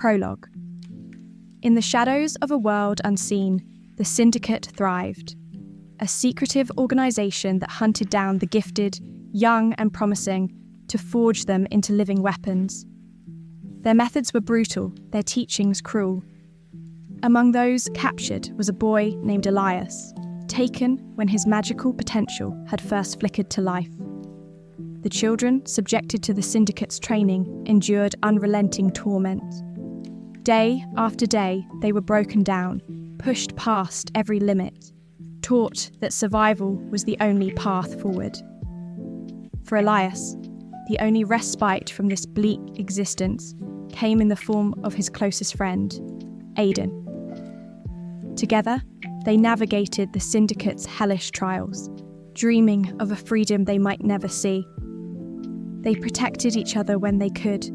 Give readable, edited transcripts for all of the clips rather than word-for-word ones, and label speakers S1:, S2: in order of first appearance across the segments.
S1: Prologue. In the shadows of a world unseen, the Syndicate thrived. A secretive organisation that hunted down the gifted, young and promising, to forge them into living weapons. Their methods were brutal, their teachings cruel. Among those captured was a boy named Elias, taken when his magical potential had first flickered to life. The children, subjected to the Syndicate's training, endured unrelenting torment. Day after day, they were broken down, pushed past every limit, taught that survival was the only path forward. For Elias, the only respite from this bleak existence came in the form of his closest friend, Aiden. Together, they navigated the Syndicate's hellish trials, dreaming of a freedom they might never see. They protected each other when they could,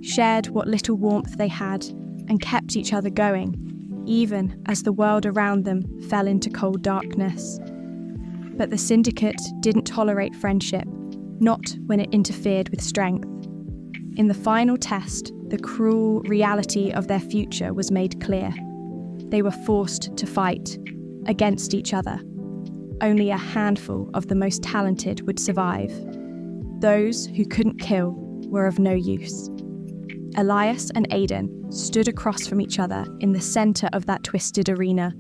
S1: shared what little warmth they had, and kept each other going, even as the world around them fell into cold darkness. But the Syndicate didn't tolerate friendship, not when it interfered with strength. In the final test, the cruel reality of their future was made clear. They were forced to fight against each other. Only a handful of the most talented would survive. Those who couldn't kill were of no use. Elias and Aiden stood across from each other in the centre of that twisted arena,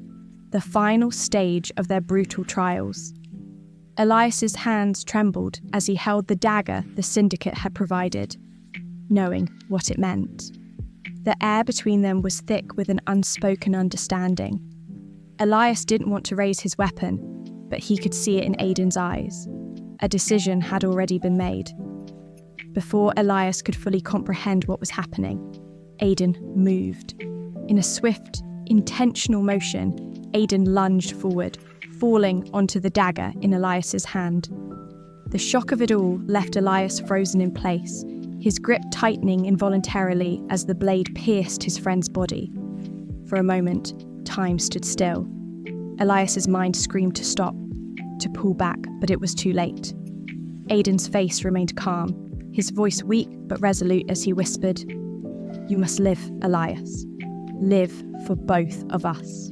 S1: the final stage of their brutal trials. Elias's hands trembled as he held the dagger the Syndicate had provided, knowing what it meant. The air between them was thick with an unspoken understanding. Elias didn't want to raise his weapon, but he could see it in Aiden's eyes. A decision had already been made. Before Elias could fully comprehend what was happening, Aiden moved. In a swift, intentional motion, Aiden lunged forward, falling onto the dagger in Elias's hand. The shock of it all left Elias frozen in place, his grip tightening involuntarily as the blade pierced his friend's body. For a moment, time stood still. Elias's mind screamed to stop, to pull back, but it was too late. Aiden's face remained calm, his voice weak but resolute as he whispered, "You must live, Elias. Live for both of us."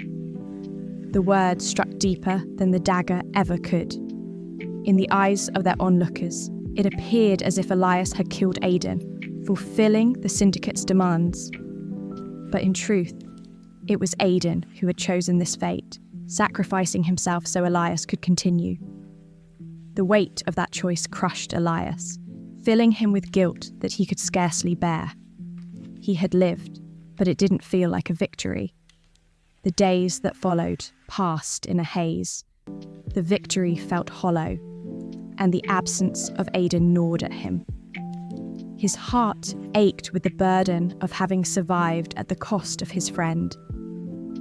S1: The words struck deeper than the dagger ever could. In the eyes of their onlookers, it appeared as if Elias had killed Aiden, fulfilling the Syndicate's demands. But in truth, it was Aiden who had chosen this fate, sacrificing himself so Elias could continue. The weight of that choice crushed Elias, filling him with guilt that he could scarcely bear. He had lived, but it didn't feel like a victory. The days that followed passed in a haze. The victory felt hollow, and the absence of Aiden gnawed at him. His heart ached with the burden of having survived at the cost of his friend.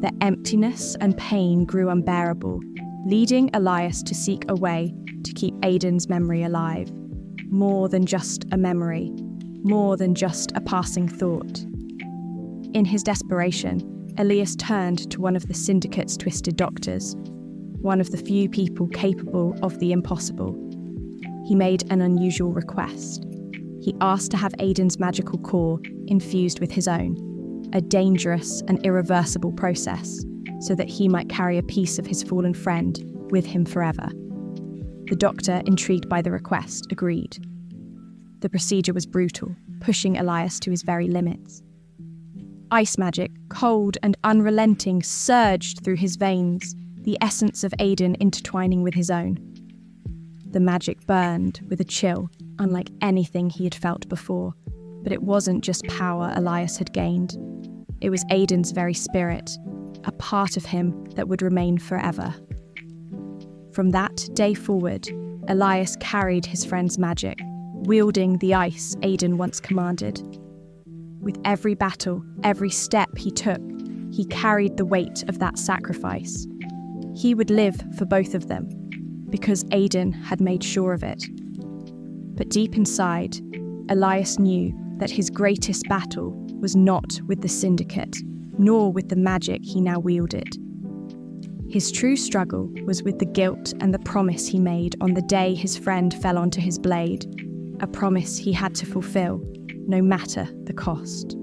S1: The emptiness and pain grew unbearable, leading Elias to seek a way to keep Aiden's memory alive. More than just a memory, more than just a passing thought. In his desperation, Elias turned to one of the Syndicate's twisted doctors, one of the few people capable of the impossible. He made an unusual request. He asked to have Aiden's magical core infused with his own, a dangerous and irreversible process, so that he might carry a piece of his fallen friend with him forever. The doctor, intrigued by the request, agreed. The procedure was brutal, pushing Elias to his very limits. Ice magic, cold and unrelenting, surged through his veins, the essence of Aiden intertwining with his own. The magic burned with a chill, unlike anything he had felt before, but it wasn't just power Elias had gained. It was Aiden's very spirit, a part of him that would remain forever. From that day forward, Elias carried his friend's magic, wielding the ice Aiden once commanded. With every battle, every step he took, he carried the weight of that sacrifice. He would live for both of them, because Aiden had made sure of it. But deep inside, Elias knew that his greatest battle was not with the Syndicate, nor with the magic he now wielded. His true struggle was with the guilt and the promise he made on the day his friend fell onto his blade, a promise he had to fulfill, no matter the cost.